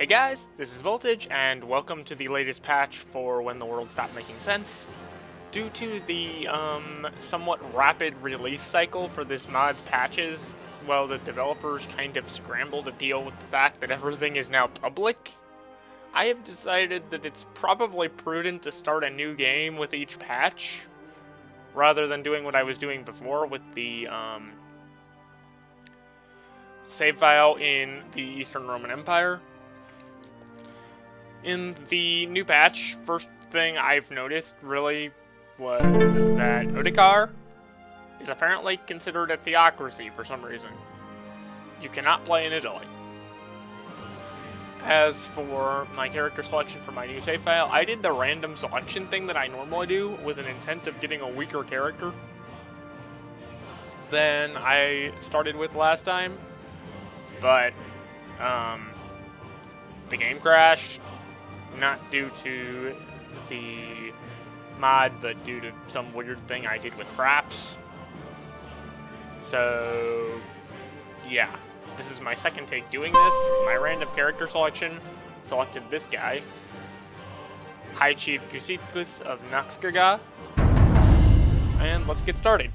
Hey guys, this is Voltage, and welcome to the latest patch for When the World Stopped Making Sense. Due to the, somewhat rapid release cycle for this mod's patches, well, the developers kind of scrambled to deal with the fact that everything is now public. I have decided that it's probably prudent to start a new game with each patch, rather than doing what I was doing before with the, save file in the Eastern Roman Empire. In the new patch, first thing I've noticed really was that Otakar is apparently considered a theocracy for some reason. You cannot play in Italy. As for my character selection for my new save file, I did the random selection thing that I normally do with an intent of getting a weaker character than I started with last time, but the game crashed. Not due to the mod, but due to some weird thing I did with fraps. So, yeah. This is my second take doing this. My random character selection selected this guy. High Chief Gusippus of Noxgaga. And let's get started.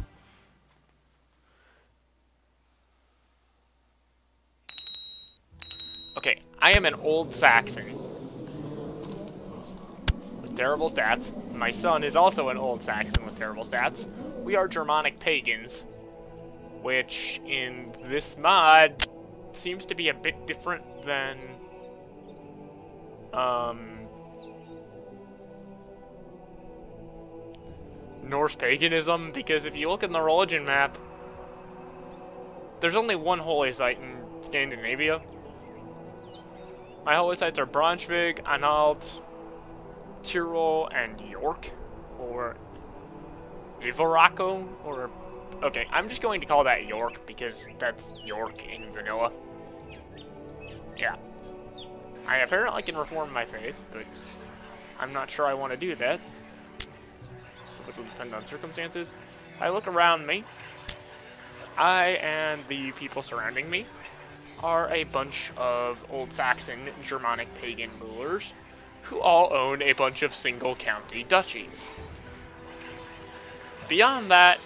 Okay, I am an old Saxon. Terrible stats. My son is also an old Saxon with terrible stats. We are Germanic pagans, which in this mod seems to be a bit different than Norse paganism, because if you look in the religion map, there's only one holy site in Scandinavia. My holy sites are Braunschweig, Anhalt, Tyrol, and York, or Ivaraco, or... Okay, I'm just going to call that York, because that's York in vanilla. Yeah. I apparently can reform my faith, but I'm not sure I want to do that. It will depend on circumstances. I look around me. I and the people surrounding me are a bunch of old Saxon Germanic pagan rulers who all own a bunch of single county duchies. Beyond that,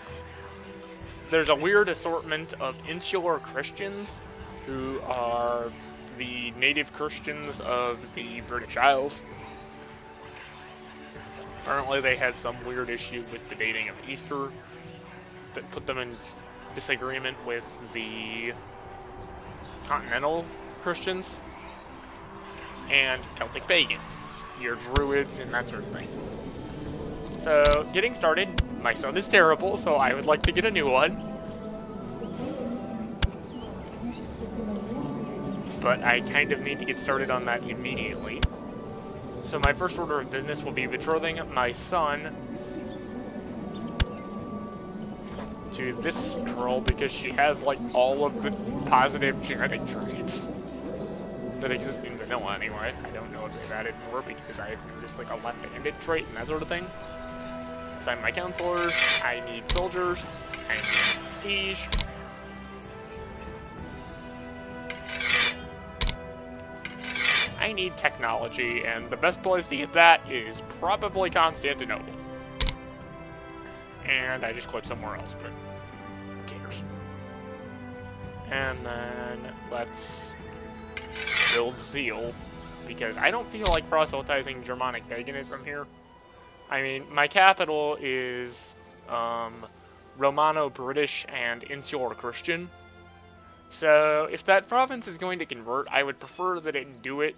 there's a weird assortment of insular Christians who are the native Christians of the British Isles. Apparently they had some weird issue with the dating of Easter that put them in disagreement with the continental Christians and Celtic pagans. Your druids and that sort of thing. So, getting started, my son is terrible, so I would like to get a new one. But I kind of need to get started on that immediately. So my first order of business will be betrothing my son to this girl because she has, like, all of the positive genetic traits that exist in vanilla anyway. I don't know if they've added more because I noticed like a left-handed trait and that sort of thing. Assign my counselors. I need soldiers. I need prestige. I need technology, and the best place to get that is probably Constantinople. And I just clicked somewhere else, but who cares? And then let's build zeal, because I don't feel like proselytizing Germanic paganism here. I mean, my capital is Romano-British and insular Christian. So if that province is going to convert, I would prefer that it do it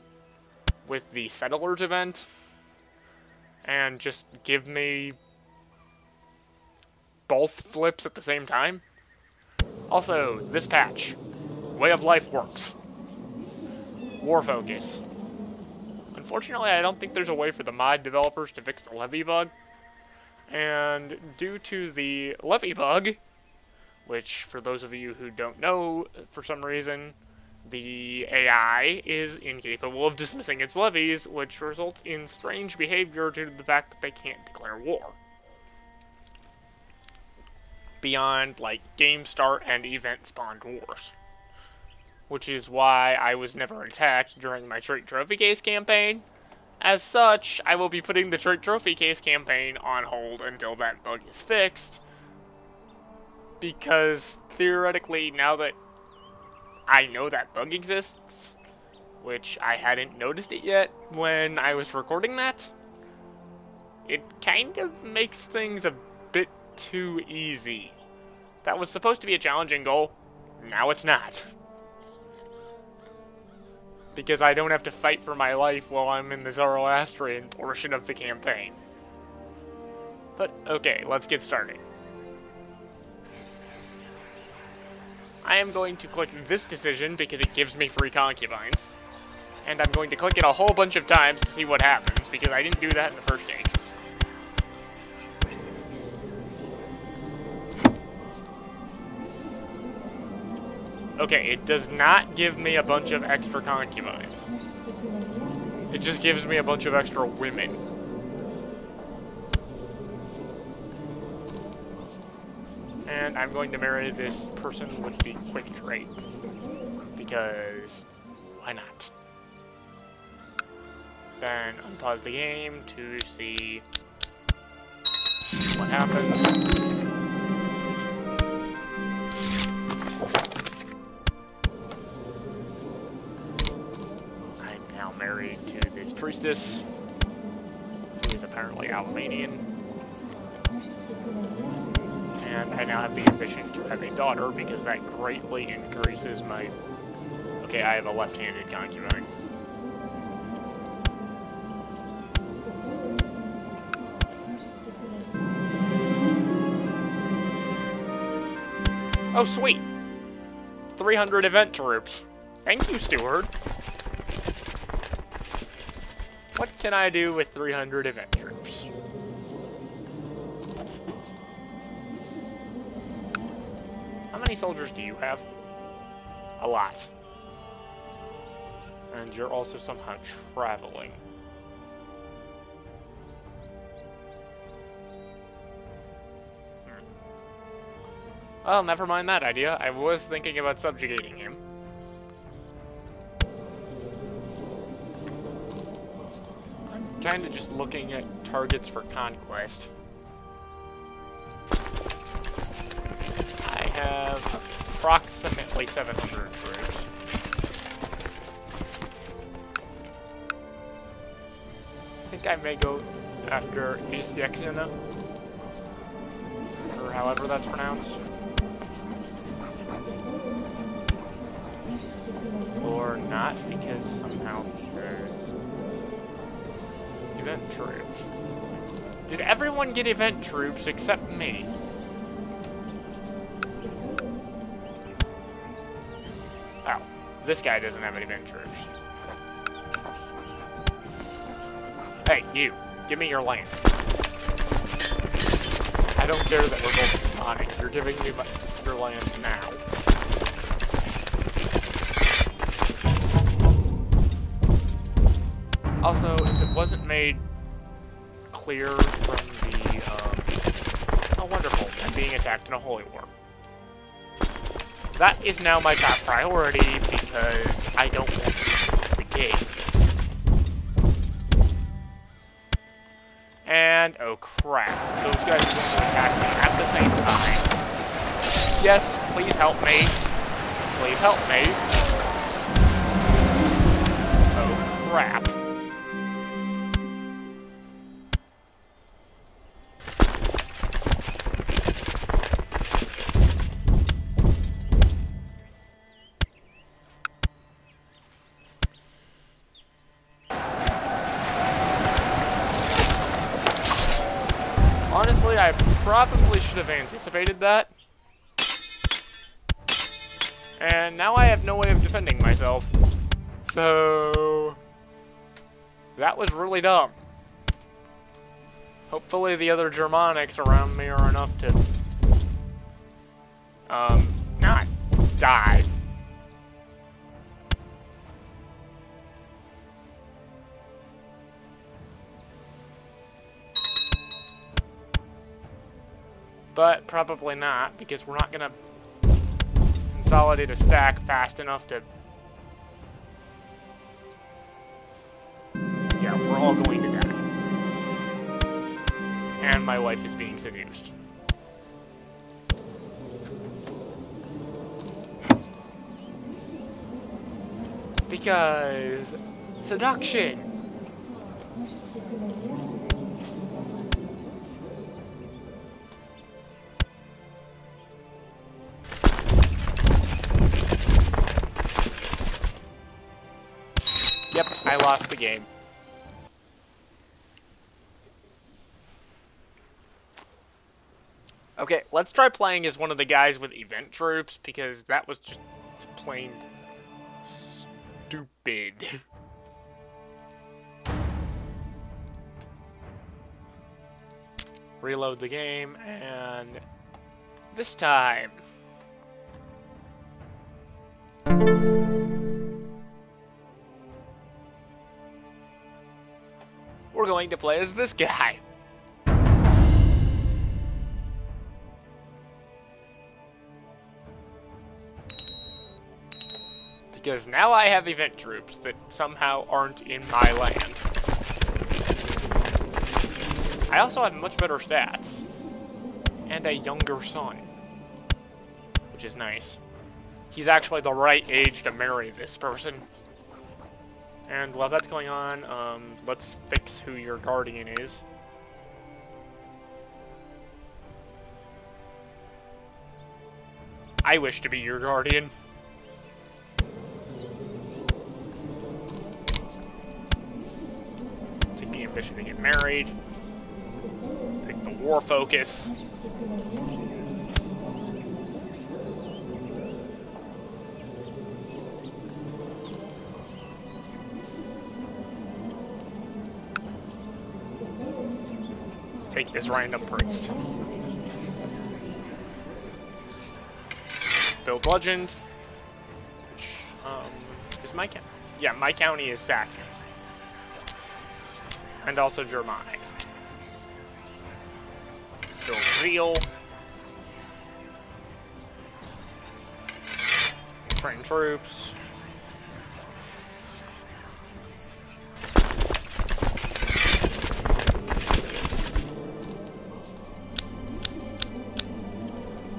with the settlers event and just give me both flips at the same time. Also, this patch, Way of Life works. War focus. Unfortunately, I don't think there's a way for the mod developers to fix the levy bug. And due to the levy bug, which for those of you who don't know, for some reason, the AI is incapable of dismissing its levies, which results in strange behavior due to the fact that they can't declare war. Beyond, like, game start and event spawned wars. which is why I was never attacked during my Trait Trophy Case campaign. As such, I will be putting the Trait Trophy Case campaign on hold until that bug is fixed, because theoretically, now that I know that bug exists, which I hadn't noticed it yet when I was recording that, it kind of makes things a bit too easy. That was supposed to be a challenging goal, now it's not. Because I don't have to fight for my life while I'm in the Zoroastrian portion of the campaign. But, okay, let's get started. I am going to click this decision because it gives me free concubines. And I'm going to click it a whole bunch of times to see what happens, because I didn't do that in the first take. Okay, it does not give me a bunch of extra concubines. It just gives me a bunch of extra women. And I'm going to marry this person with the quick trait. Because, why not? Then unpause the game to see what happens. Married to this priestess, who is apparently Albanian. And I now have the ambition to have a daughter, because that greatly increases my... Okay, I have a left-handed concubine. Oh, sweet! 300 event troops. Thank you, steward. What can I do with 300 event troops? How many soldiers do you have? A lot. And you're also somehow traveling. Well, never mind that idea. I was thinking about subjugating him. Kind of just looking at targets for conquest. I have approximately 700 troops. I think I may go after Isyaksina, or however that's pronounced. Or not, because somehow there's event troops. Did everyone get event troops except me? Oh, this guy doesn't have any event troops. Hey, you, give me your land. I don't care that we're both demonic. You're giving me your land now. Also, if it wasn't made clear from the, oh wonderful, I'm being attacked in a holy war. That is now my top priority because I don't want to lose the game. And, oh crap, those guys are going to attack me at the same time. Yes, please help me. Please help me. Oh crap. Honestly, I probably should have anticipated that. And now I have no way of defending myself. So that was really dumb. Hopefully the other Germanics around me are enough to not die. But probably not, because we're not gonna consolidate a stack fast enough to my wife is being seduced. Because seduction. Yep, I lost the game. Okay, let's try playing as one of the guys with event troops, because that was just plain stupid. Reload the game, and this time... we're going to play as this guy. Because now I have event troops that somehow aren't in my land. I also have much better stats. And a younger son. Which is nice. He's actually the right age to marry this person. And while that's going on, let's fix who your guardian is. I wish to be your guardian. Take the ambition to get married. Take the war focus. Take this random priest. Build legend. Which, is my county? Yeah, my county is Saxon. And also Germanic. Build zeal. Train troops.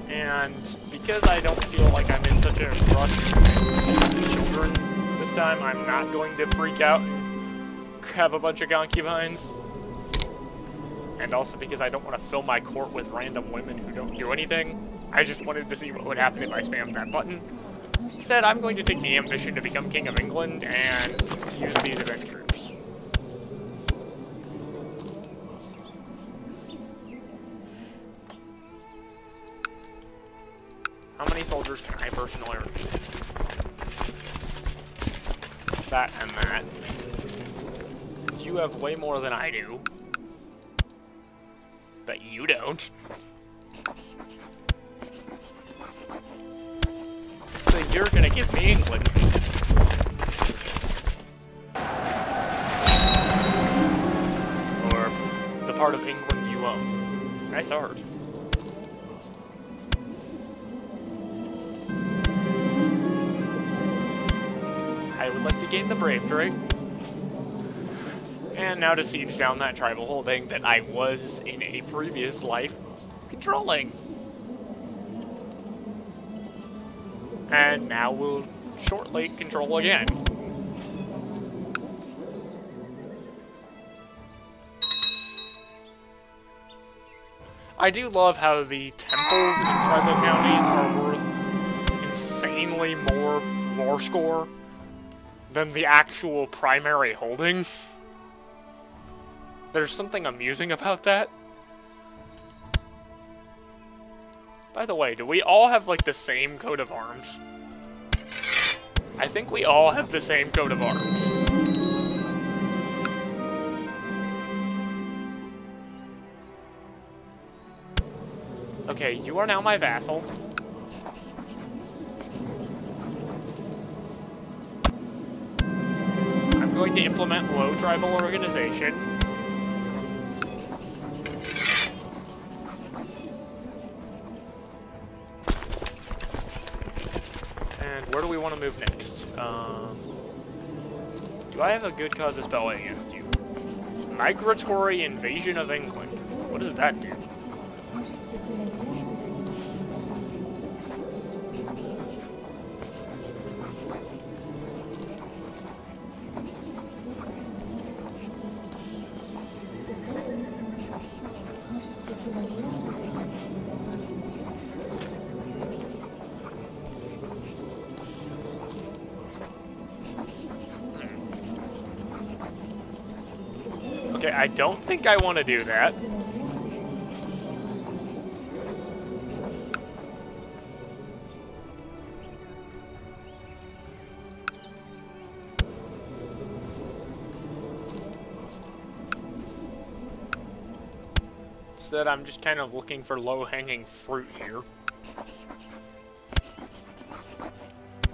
And because I don't feel like I'm in such a rush with children this time, I'm not going to freak out and have a bunch of concubines. And also because I don't want to fill my court with random women who don't do anything. I just wanted to see what would happen if I spammed that button. Instead, I'm going to take the ambition to become King of England and use these event troops. How many soldiers can I personally recruit? That and that. You have way more than I do. But you don't. So you're gonna give me England. Or the part of England you own. Nice art. I would like to gain the brave trait. And now to siege down that tribal holding that I was in a previous life controlling. And now we'll shortly control again. I do love how the temples in tribal counties are worth insanely more war score than the actual primary holding. There's something amusing about that. By the way, do we all have, like, the same coat of arms? I think we all have the same coat of arms. Okay, you are now my vassal. I'm going to implement low tribal organization. And where do we want to move next? Do I have a good cause of spelling against you? Migratory invasion of England. What does that do? Okay, I don't think I want to do that. Instead, I'm just kind of looking for low-hanging fruit here.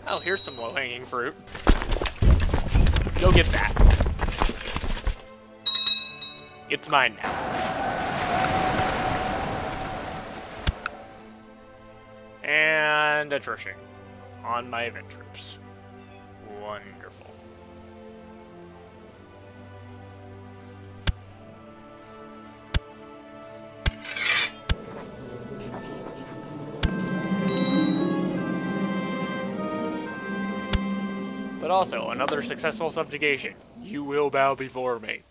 Oh, here's some low-hanging fruit. Go get that. It's mine now. And attrition on my event troops. Wonderful. But also, another successful subjugation. You will bow before me.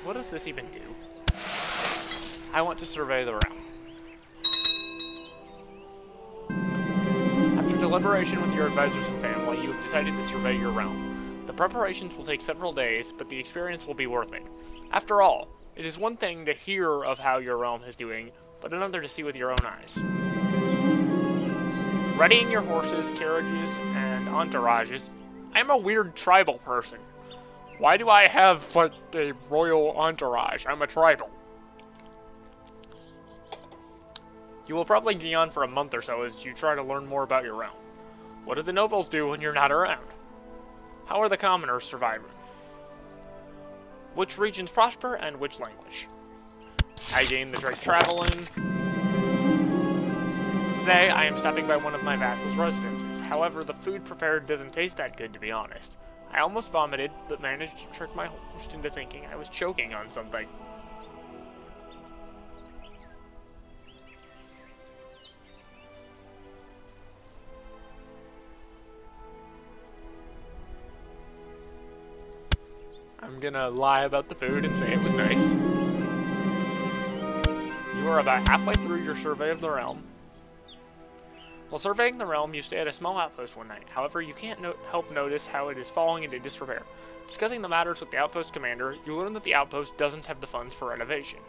What does this even do? I want to survey the realm. After deliberation with your advisors and family, you have decided to survey your realm. The preparations will take several days, but the experience will be worth it. After all, it is one thing to hear of how your realm is doing, but another to see with your own eyes. Readying your horses, carriages, and entourages. I am a weird tribal person. Why do I have, like, a royal entourage? I'm a tribal. You will probably be on for a month or so as you try to learn more about your realm. What do the nobles do when you're not around? How are the commoners surviving? Which regions prosper and which languish? I gain the trait traveling. Today, I am stopping by one of my vassals' residences. However, the food prepared doesn't taste that good, to be honest. I almost vomited, but managed to trick my host into thinking I was choking on something. I'm gonna lie about the food and say it was nice. You are about halfway through your survey of the realm. While surveying the realm, you stay at a small outpost one night. However, you can't help notice how it is falling into disrepair. Discussing the matters with the outpost commander, you learn that the outpost doesn't have the funds for renovation.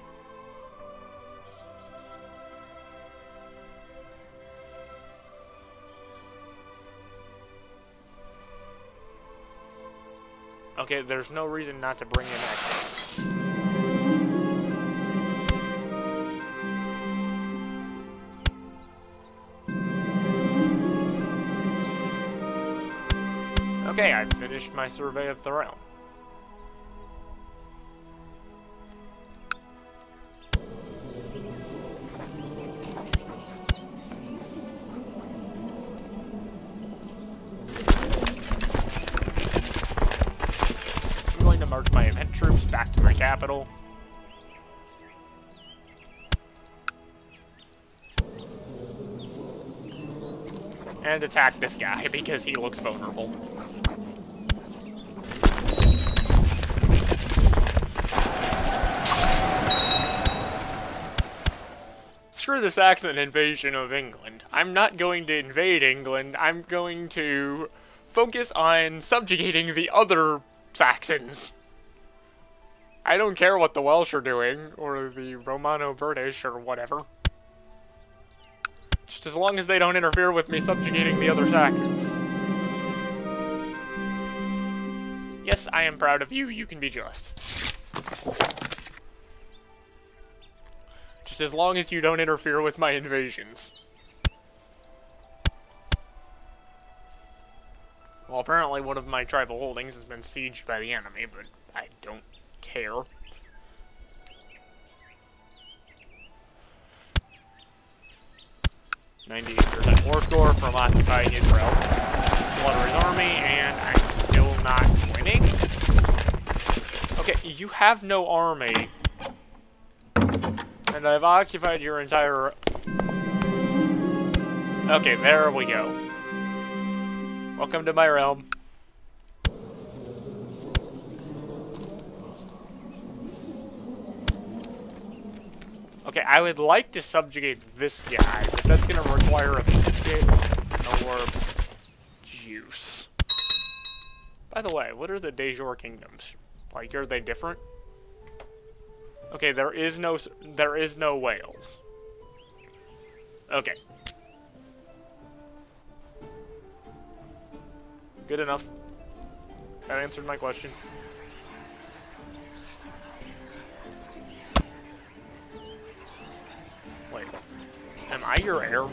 Okay, there's no reason not to bring in extras. Okay, I've finished my survey of the realm. I'm going to march my event troops back to my capital. And attack this guy because he looks vulnerable. Screw the Saxon invasion of England. I'm not going to invade England. I'm going to focus on subjugating the other Saxons. I don't care what the Welsh are doing, or the Romano-British, or whatever. Just as long as they don't interfere with me subjugating the other Saxons. Yes, I am proud of you. You can be just. Just as long as you don't interfere with my invasions. Well, apparently one of my tribal holdings has been sieged by the enemy, but I don't care. %war score from occupying Israel. Slaughter his army, and I'm still not winning. mining? Okay, you have no army. And I've occupied your entire... Okay, there we go. Welcome to my realm. Okay, I would like to subjugate this guy, but that's gonna require a bit more juice. By the way, what are the de jure kingdoms? Like, are they different? Okay, there is no Wales. Okay. Good enough. That answered my question. Wait. Am I your heir?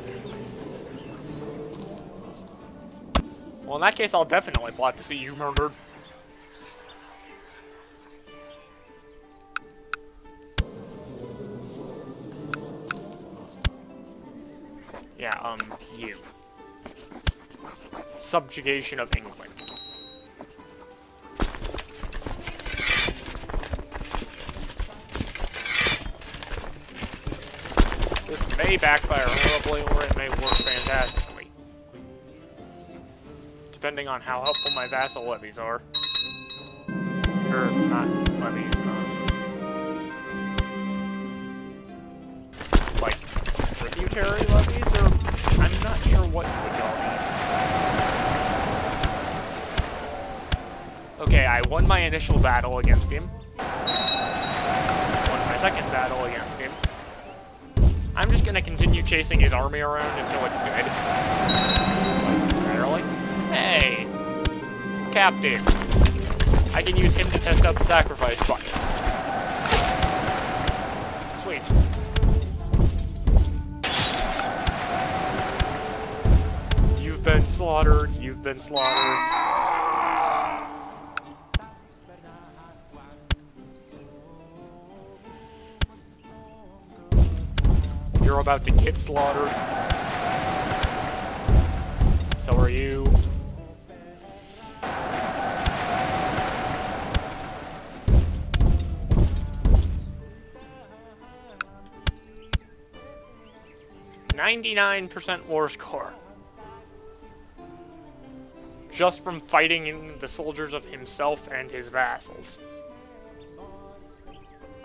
Well, in that case, I'll definitely plot to see you murdered. Yeah, you. Subjugation of England. This may backfire horribly, or it may work fantastically. Depending on how helpful my vassal levies are. Or, not levies, like, tributary levies, or I'm not sure what you would call these. Okay, I won my initial battle against him. Won my second battle against him. I'm just gonna continue chasing his army around until it's good. Barely. Hey! Captain! I can use him to test out the sacrifice button. Sweet. You've been slaughtered, you've been slaughtered. You're about to get slaughtered. So are you. .99% war score. Just from fighting in the soldiers of himself and his vassals.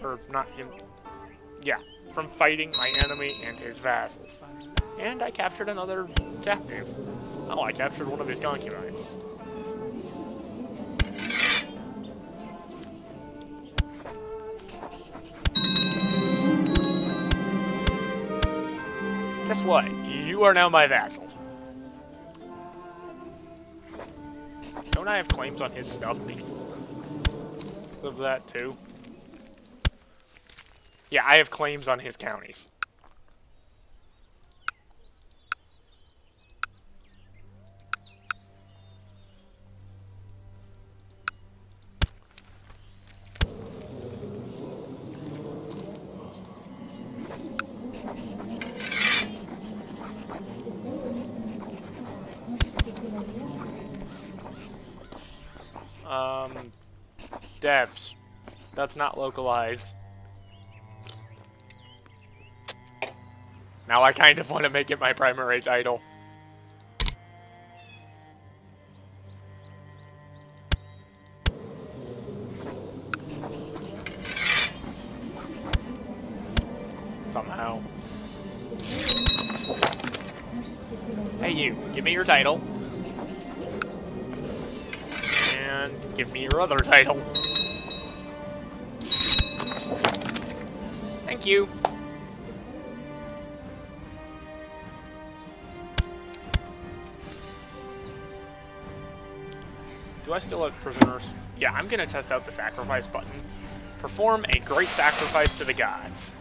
Or not him. Yeah, from fighting my enemy and his vassals. And I captured another captive. Oh, I captured one of his concubines. Guess what? You are now my vassal. Don't I have claims on his stuff because of that too? Yeah, I have claims on his counties. Devs. That's not localized. Now I kind of want to make it my primary title. Somehow. Hey you, give me your title. And give me your other title. Thank you. Do I still have prisoners? Yeah, I'm gonna test out the sacrifice button. Perform a great sacrifice to the gods.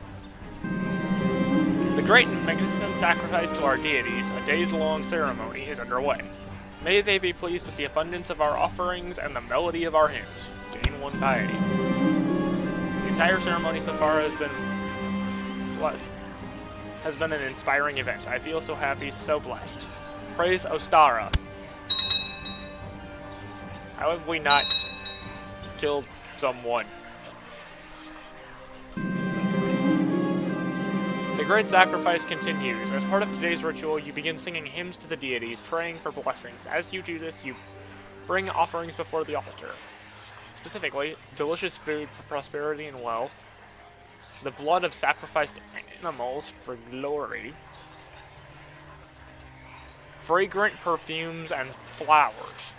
The great and magnificent sacrifice to our deities, a days-long ceremony, is underway. May they be pleased with the abundance of our offerings and the melody of our hymns. Gain one piety. The entire ceremony so far has been an inspiring event. I feel so happy, so blessed. Praise Ostara. How have we not killed someone. The great sacrifice continues. As part of today's ritual, you begin singing hymns to the deities, praying for blessings. As you do this, you bring offerings before the altar. Specifically, delicious food for prosperity and wealth, the blood of sacrificed animals for glory, fragrant perfumes and flowers,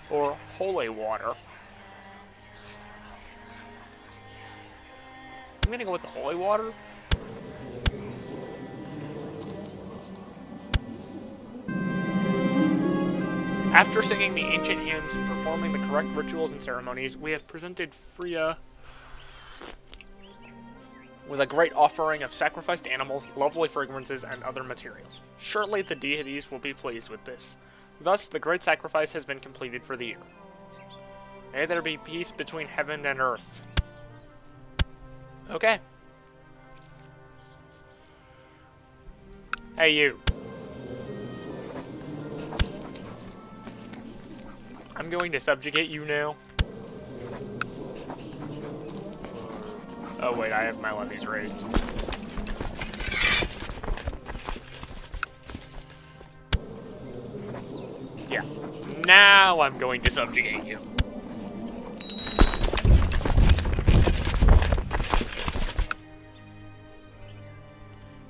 or holy water. I'm gonna go with the holy water. After singing the ancient hymns and performing the correct rituals and ceremonies, we have presented Freya with a great offering of sacrificed animals, lovely fragrances, and other materials. Surely the deities will be pleased with this. Thus, the great sacrifice has been completed for the year. May there be peace between heaven and earth. Okay. Hey, you. I'm going to subjugate you now. Oh wait, I have my levies raised. Yeah. Now I'm going to subjugate you.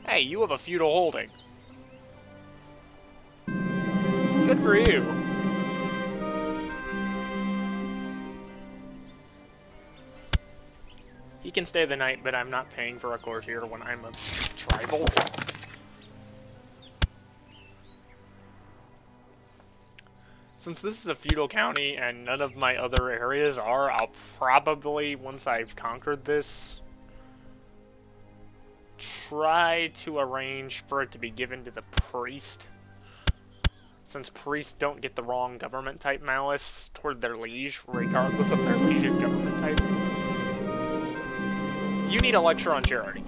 Hey, you have a feudal holding. Good for you. He can stay the night, but I'm not paying for a courtier when I'm a tribal. Since this is a feudal county and none of my other areas are, I'll probably, once I've conquered this, try to arrange for it to be given to the priest. Since priests don't get the wrong government type malice toward their liege, regardless of their liege's government type. You need a lecture on charity.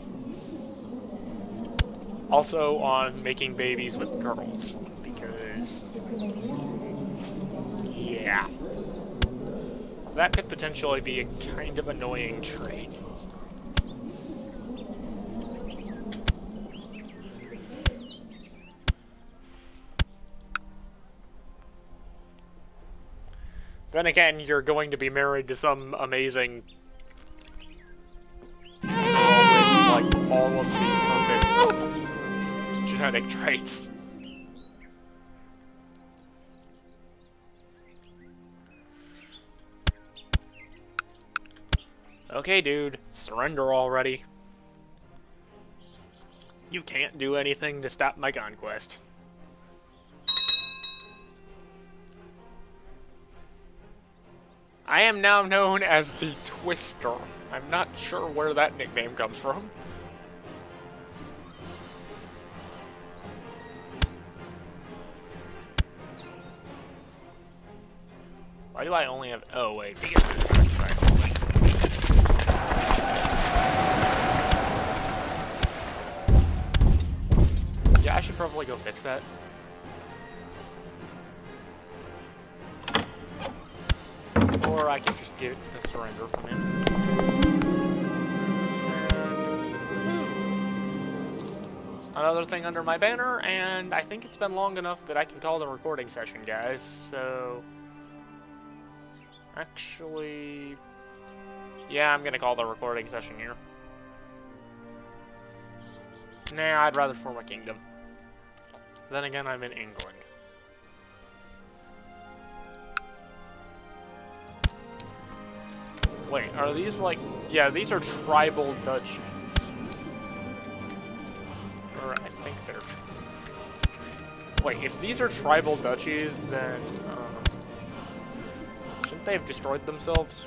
Also on making babies with girls, because, yeah, that could potentially be a kind of annoying trait. Then again, you're going to be married to some amazing with, like, all of the perfect genetic traits. Okay, dude, surrender already. You can't do anything to stop my conquest. I am now known as the Twister. I'm not sure where that nickname comes from. Why do I only have... Oh, wait, because there's right. Yeah, I should probably go fix that. Or I can just get the surrender from him. And another thing under my banner, and I think it's been long enough that I can call the recording session, guys, so... Actually... Yeah, I'm gonna call the recording session here. Nah, I'd rather form a kingdom. Then again, I'm in England. Wait, are these like... Yeah, these are tribal duchies. Or I think they're... Wait, if these are tribal duchies, then... shouldn't they have destroyed themselves?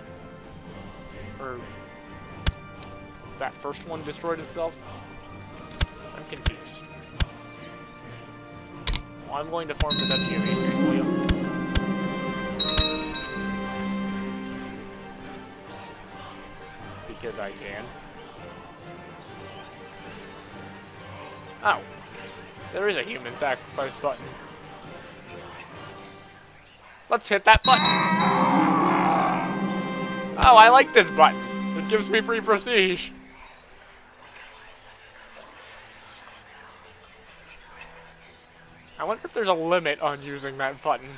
Or... that first one destroyed itself? I'm confused. Well, I'm going to form the Duchy of East Anglia. Because I can. Oh. There is a human sacrifice button. Let's hit that button! Oh, I like this button. It gives me free prestige. I wonder if there's a limit on using that button.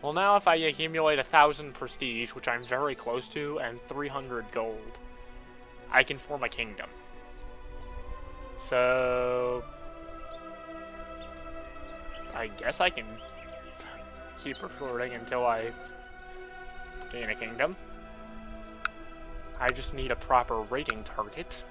Well, now if I accumulate 1,000 prestige, which I'm very close to, and 300 gold, I can form a kingdom. So I guess I can keep recording until I gain a kingdom. I just need a proper rating target.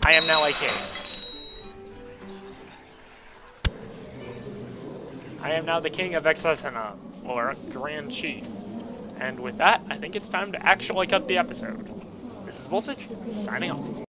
I am now a king. I am now the king of Exasena, or Grand Chief. And with that, I think it's time to actually cut the episode. This is Voltage, signing off.